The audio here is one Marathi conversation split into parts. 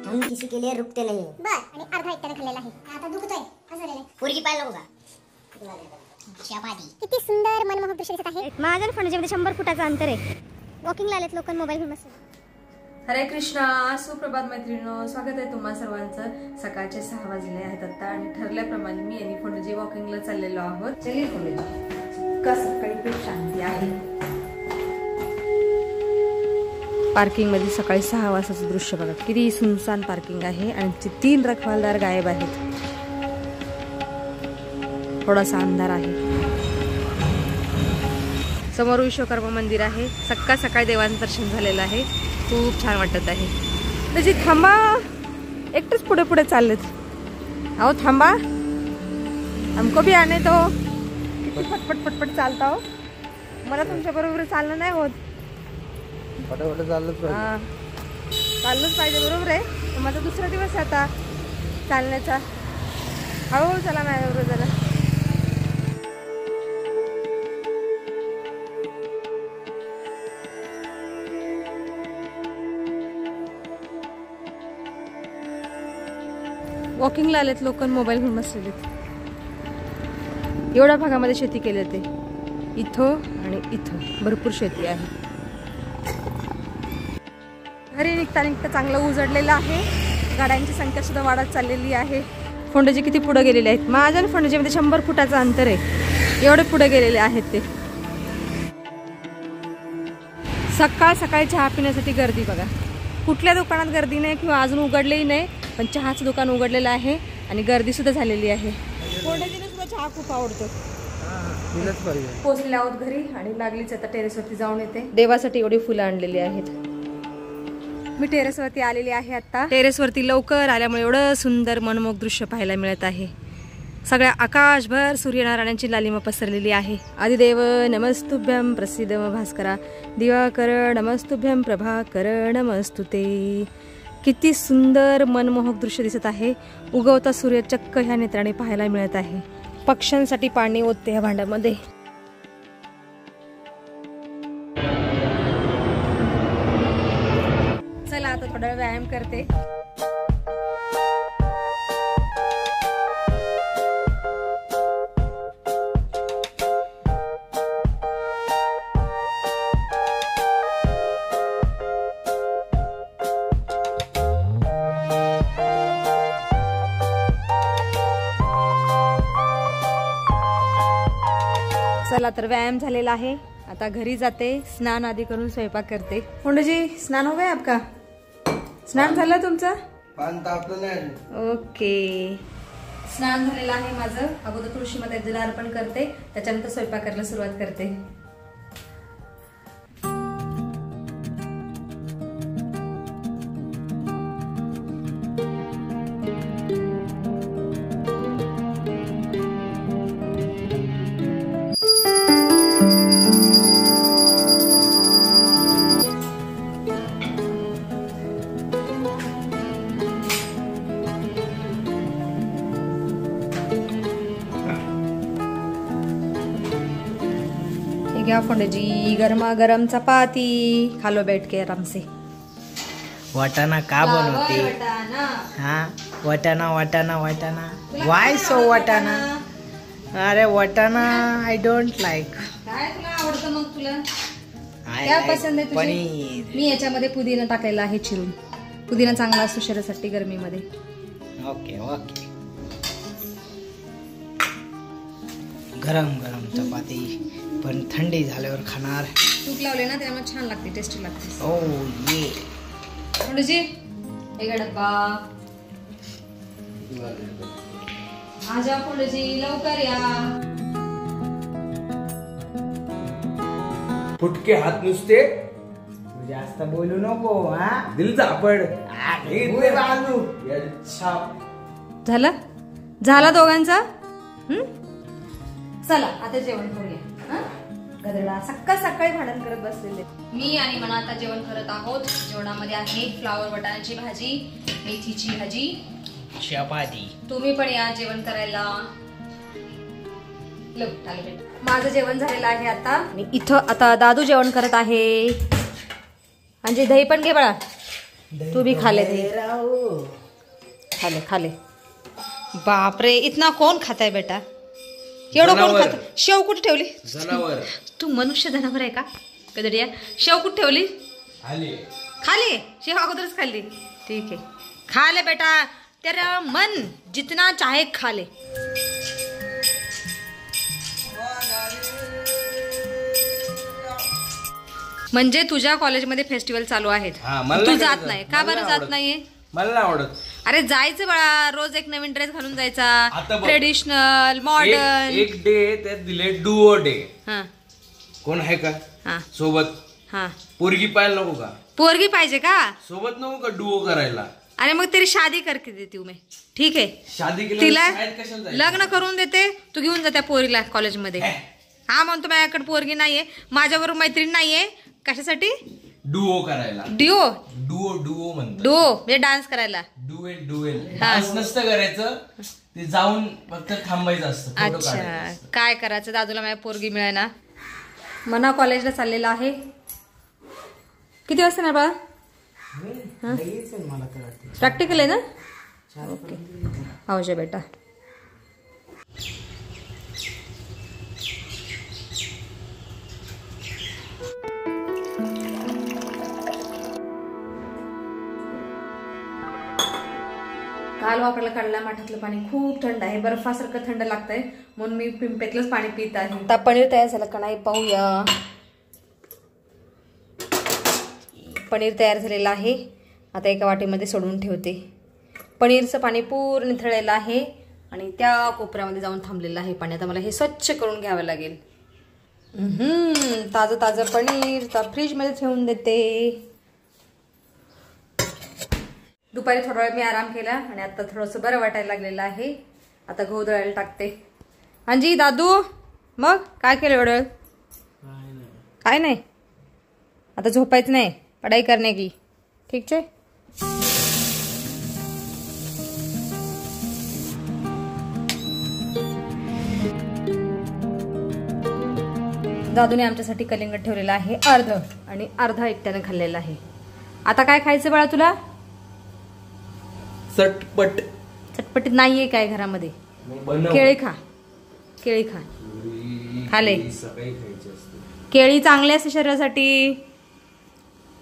हम किसी के लिए रुकते नहीं है। बर आणि अर्धा एकट्याने खाल्लेला आहे. आता दुखतोय हसलेला. पोरगी पाहायला नको का? शाबादी. किती सुंदर मनमोहक दृश्य दिसत आहे. माझ्या आणि फणजीमध्ये 100 फुटाचं अंतर आहे. वॉकिंगला आलेत लोक मोबाईल घेऊन बसले. हरे कृष्णा, सुप्रभात मैत्रिणींनो, स्वागत आहे तुम्हा सर्वांचं. सकाळचे 6 वाजले आहेत आता आणि ठरल्याप्रमाणे मी आणि फणजी वॉकिंगला चाललेलो आहोत. चलिए फणजी, का सकाळी खूप शांती आहे. पार्किंग मध्ये सकाळी 6 वाजताचं दृश्य बघा, किती सुनसान पार्किंग आहे आणि 3 रखवालदार गायब आहेत. थोडासा अंधार आहे. समोर विश्वकर्मा मंदिर आहे. सकाळी देवांचं दर्शन झालेलं आहे. खूप छान वाटत आहे. त्याची थांबा, एकटेच पुढे पुढे चाललेत. अहो थांबा, हमको भी आने दो. किती पटपट पटपट चालता हो. मला तुमच्या बरोबर चालणं नाही होत. चाललंच पाहिजे, बरोबर आहे. माझा दुसरा दिवस आहे आता चालण्याचा. हळूहळू चला माझ्या बरोबर जरा. वॉकिंगला आलेत लोक, मोबाईल घेऊन बसलेत. एवढ्या भागामध्ये शेती केली जाते. इथं आणि इथं भरपूर शेती आहे. घरी निघता चांगलं उजडलेलं आहे. गाड्यांची संख्या सुद्धा वाढत चाललेली आहे. फोंडजी किती पुढे गेलेले आहेत. माझ्या आणि फोंडजीमध्ये 100 फुटाचं अंतर आहे. एवढे पुढे गेलेले आहेत ते. सकाळी चहा पिण्यासाठी गर्दी बघा. कुठल्या दुकानात गर्दी नाही किंवा अजून उघडलेही नाही, पण चहाचं दुकान उघडलेलं आहे आणि गर्दी सुद्धा झालेली आहे. फोंडजीने सुद्धा चहा खूप आवडतो. पोहोचले आहोत घरी आणि लागलीच आता टेरेसवरती जाऊन येते. देवासाठी एवढी फुलं आणलेली आहेत. मी टेरेसवरती आलेली आहे आता. टेरेसवरती लवकर आल्यामुळे एवढं सुंदर मनमोहक दृश्य पाहायला मिळत आहे. सगळ्या आकाशभर सूर्यनारायणांची लालिमा पसरलेली आहे. आदिदेव नमस्तुभ्यं प्रसिद्ध भास्करा, दिवाकर नमस्तुभ्यं प्रभाकर नमस्तुते. किती सुंदर मनमोहक दृश्य दिसत आहे. उगवता सूर्य चक्क ह्या नेत्राने पाहायला मिळत आहे. पक्ष्यांसाठी पाणी ओतते ह्या भांड्यामध्ये. चला आता थोडा व्यायाम करते. चला तर व्यायाम झालेला आहे. आता घरी जाते, स्नान आधी करून स्वयंपाक करते. फोंडजी, स्नान हो गया आपका? स्नान झालं तुमचं? ओके, स्नान झालेलं आहे माझं. अगोदर तुळशीमध्ये जल अर्पण करते, त्याच्यानंतर स्वयंपाक करायला सुरुवात करते. क्या फोंडजी, गर्मा गरम चपाती खा लो बैठ के आराम से. वाटाणा का बनवते? हाँ, वाटाणा. वाय सो वाटाणा? अरे वाटाणा आय डोंट लाईक. काय तुला आवडतं मग? तुला काय पसंत आहे तुझी? पनीर. मी याच्यामध्ये पुदिना टाकायला आहे चिरून. पुदिना चांगला असतो शरीरासाठी गरमीमध्ये. ओके. गरम चपाती, पण थंडी झाल्यावर खाणार. तूप लावले ना त्यामुळे छान लागते, टेस्टी लागते. ओ ये फोंडजी, एक डब्बा. आजा फोंडजी, लवकर या. फुटके हात नुसते. जास्त बोलू नको. हा, दिल झापड. झाला दोघांचा. चला आता जेवण करूया. गदरडा सकाळी भांडण करत बसलेले. मी आणि मना आता जेवण करत आहोत. जेवणामध्ये आहे फ्लावर बटाण्याची भाजी, मेथीची भाजी, चपाती. तुम्ही पण या जेवण करायला. माझं जेवण झालेलं आहे आता. मी इथं आता दादू जेवण करत आहे. म्हणजे दही पण घे बाळा. तू भी खा ले दही, खाले खाले. बापरे, इतना कौन खाता है बेटा? एवढं कोण जनावर. खात? शेव कुठे ठेवली? जनावर तू मनुष्य जनावर आहे का कदडिया? शेव कुठे ठेवली? आली. खाली शेव अगोदरच खाल्ली. ठीक आहे, खा ले बेटा, तेरा मन जितना चाहे खा ले. म्हणजे तुझ्या कॉलेजमध्ये फेस्टिवल चालू आहेत, हा, मला तू नाही जात जायचं. नाही का? मला बरं नाही जात आवडत. नाहीये? मला नाही आवडत. अरे जायचं बाळा, रोज एक नवीन ड्रेस घालून जायचा, आता बघ. Traditional modern. एक डे त्यात दिले डुओ डे. हा कोण आहे का हा सोबत? हा. पोरगी पाहायला नको का? पोरगी पाहिजे का? सोबत नको का डुओ करायला? अरे मग तेरी शादी करके देती हूँ मैं. ठीक आहे, शादी केली तिला कशाला जायचं? लग्न करून देते, तू घेऊन जा त्या पोरीला कॉलेजमध्ये. हा म्हणतो माझ्याकडे पोरगी नाहीये, माझ्याबरोबर मैत्रीण नाहीये, कशासाठी? डुओ करायला. डिओ डुओ डुओ म्हणतात. डो म्हणजे डान्स करायला. डुएल डुएल डान्स नसतं करायचं, ते जाऊन फक्त थांबायचं असतं, फोटो अच्छा, काढायचा असतं. काय करायचं, दादूला माझ्या पोरगी मिळाय ना. मना कॉलेजला चाललेला आहे. किती वाजता ना बाळा? मला तर वाटते प्रॅक्टिकल आहे ना? ओके, आवश्य बेटा. काल वापरायला काढला माठातलं पाणी खूप थंड आहे, बर्फासारखं थंड लागतंय, म्हणून मी पिंपेतलंच पाणी पित आहे. आता पनीर तयार झालं का नाही पाहूया. पनीर तयार झालेलं आहे, आता एका वाटीमध्ये सोडून ठेवते. पनीरचं पाणी पूर्ण निथळलेलं आहे आणि त्या कोपऱ्यामध्ये जाऊन थांबलेलं आहे पाणी. आता मला हे स्वच्छ करून घ्यावं लागेल. ताजं ताजं पनीर फ्रीजमध्ये ठेवून देते. दुपारी थोडा वेळ मी आराम केला आणि आता थोडंसं बरं वाटायला लागलेलं आहे. आता गहू दळायला टाकते. हांजी दादू, मग काय केलं एवढं? काय नाही, आता झोपायचं नाही, पढाई करने की. ठीक आहे. दादूने आमच्यासाठी कलिंगड ठेवलेलं आहे अर्ध आणि अर्धा एकट्याने खाल्लेला आहे. आता काय खायचं बाळा तुला? चटपट. चटपटीत नाहीये काय घरामध्ये? मग बनव. केळी खा, केळी खा. खाले. सकाळी खायची असते. केळी चांगली असते शरीरासाठी.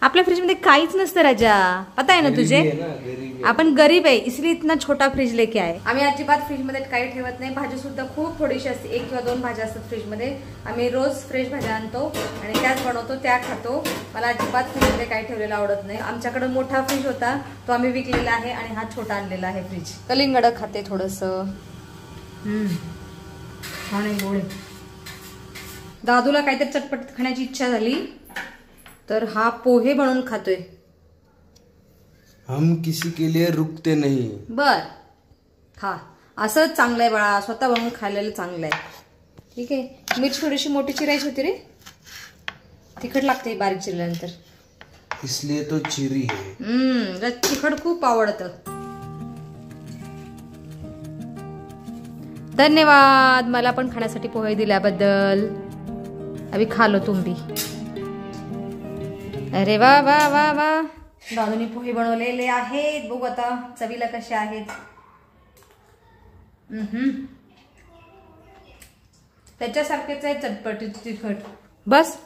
आपल्या फ्रीज मध्ये काहीच नसतं राजा, पता आहे ना तुझे? आपण गरीब आहे, इसलिए इतना छोटा फ्रीज लेके आहे. आम्ही अजिबात फ्रीज मध्ये काही ठेवत नाही. भाजी सुद्धा खूप थोडीशी असते, 1 किंवा 2 भाज्या असतात फ्रीज मध्ये. आम्ही रोज फ्रेश भाज्या आणतो आणि त्याच बनवतो, त्या खातो. मला अजिबात फ्रीज मध्ये काही ठेवलेलं आवडत नाही. आमच्याकडे मोठा फ्रीज होता, तो आम्ही विकलेला आहे आणि हा छोटा आणलेला आहे फ्रीज. कलिंगड खाते थोडस. छान आहे, गोड आहे. दादूला काहीतरी चटपट खाण्याची इच्छा झाली तर हा पोहे बनवून खातोय. हम किसी के लिए रुकते नहीं. बर, खा. असंच चांगलं आहे बाळा, स्वतः बनवून खायला चांगलं आहे. ठीक आहे. मिरची थोडीशी मोठी चिरायची होती रे, तिखट लागते बारीक चिरल्यानंतर. इसलिए तो चिरी है. तिखट खूप आवडतं. धन्यवाद मला पण खाण्यासाठी पोहे दिल्याबद्दल. अभी खा लो तुम भी. अरे वा वा वा वा. दादूने पोहे बनवलेले आहेत, बघू आता चवीला कसे आहेत. त्याच्यासारखेच आहे चटपटीत तिखट. बस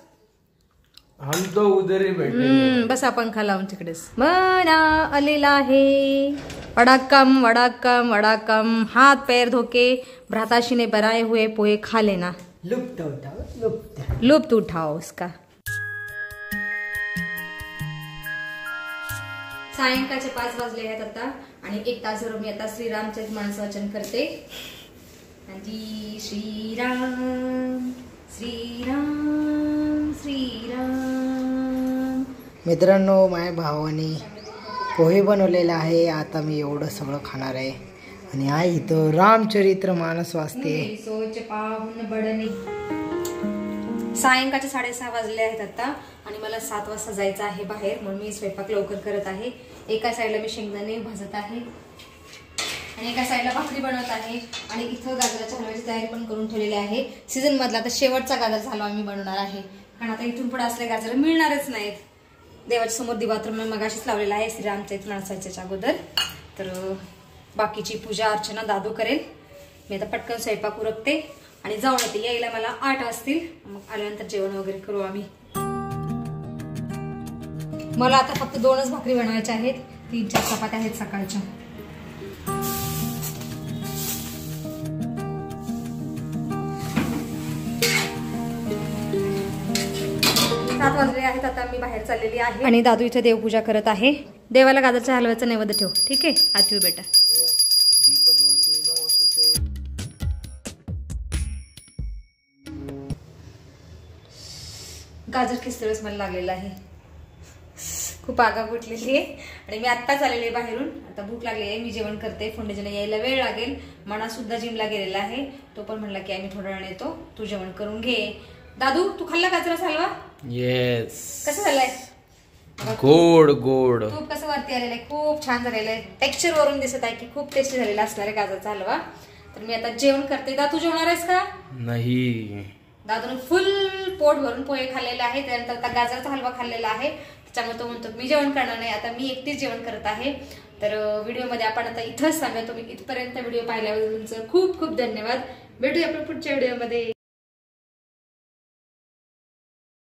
हम तो उधर ही बैठे. बस आपण खा लावून तिकडेच. मना आलेला आहे. वडाकम वडाकम वडाकम. हाथ पैर धोके भ्राताशी ने बनाए हुए पोहे खा लेना. लुप्त उठाओ, लुप्त उठाओ उसका. सायंकाळचे 5 वाजले आहेत आता आणि 1 तासावर मी आता श्रीरामचे मानस वाचन करते. आणि श्रीराम श्रीराम श्रीराम. मित्रांनो, माझ्या भावाने पोहे बनवलेला आहे. आता मी एवढं सगळं खाणार आहे आणि आई इथं रामचरित्र मानस वाचते. सोच पाहून बडणे. सायंकाळचे 6:30 वाजले आहेत आता आणि मला 7 वाजता जायचं आहे बाहेर, म्हणून मी स्वयंपाक लवकर करत आहे. एका साईडला मी शेंगदाणे भाजत आहे आणि एका साईडला भाकरी बनवत आहे आणि इथं गाजराच्या हलव्याची तयारी पण करून ठेवलेली आहे. सीझन मधला आता शेवटचा गाजर झाला आम्ही बनवणार आहे, कारण आता इथून पुढे असले गाजर मिळणारच नाहीत. देवाच्या समोर दिवा तर मी मगाशीच लावलेला आहे श्रीरामच्या इथे नळसायच्या अगोदर. तर बाकीची पूजा अर्चना दादू करेल. मी आता पटकन स्वयंपाक उरकते आणि जाऊन येते. यायला मला 8 वाजतील. मग आल्यानंतर जेवण वगैरे करू आम्ही. मला आता फक्त 2च भाकरी बनवायच्या आहेत. 3-4 चपात्या आहेत सकाळच्या. वाजले आहेत. आता मी बाहेर चाललेली आहे आणि दादू इथे देवपूजा करत आहे. देवाला गाजरच्या हलव्याचा नैवेद्य ठेव. ठीक आहे आठवी बेटा. गाजर खिस्तळच मला लागलेला आहे. खूप आगाग उठलेली आहे आणि मी आत्ताच आलेली आहे बाहेरून. आता भूक लागली आहे. मी जेवण करते. फोंडेजीला यायला वेळ लागेल. मना सुद्धा जिमला गेलेला आहे. तो पण म्हणला की आम्ही थोड्या वेळाने येतो, तू जेवण करून घे. दादू तू खाल्ला गाजराचा हलवा? येस. कसं झालंय? गोड गोड. खूप कसं वरती आलेलं आहे. खूप छान झालेलं आहे. टेक्स्चर वरून दिसत आहे की खूप टेस्टी झालेला असणार आहे गाजराचा हलवा. तर मी आता जेवण करते. दादू जेवणार आहेस का? नाही. दादूने फुल पोट भरून पोहे खाल्लेले आहे. त्यानंतर आता गाजराचा हलवा खाल्लेला आहे. त्याच्यामुळे तो म्हणतो मी जेवण करणार नाही. आता मी एकटीच जेवण करत आहे. तर व्हिडिओमध्ये आपण आता इथंच सांगा. तुम्ही इथपर्यंत व्हिडिओ पाहिल्याबद्दल तुमचं खूप खूप धन्यवाद. भेटूया आपण पुढच्या व्हिडिओमध्ये.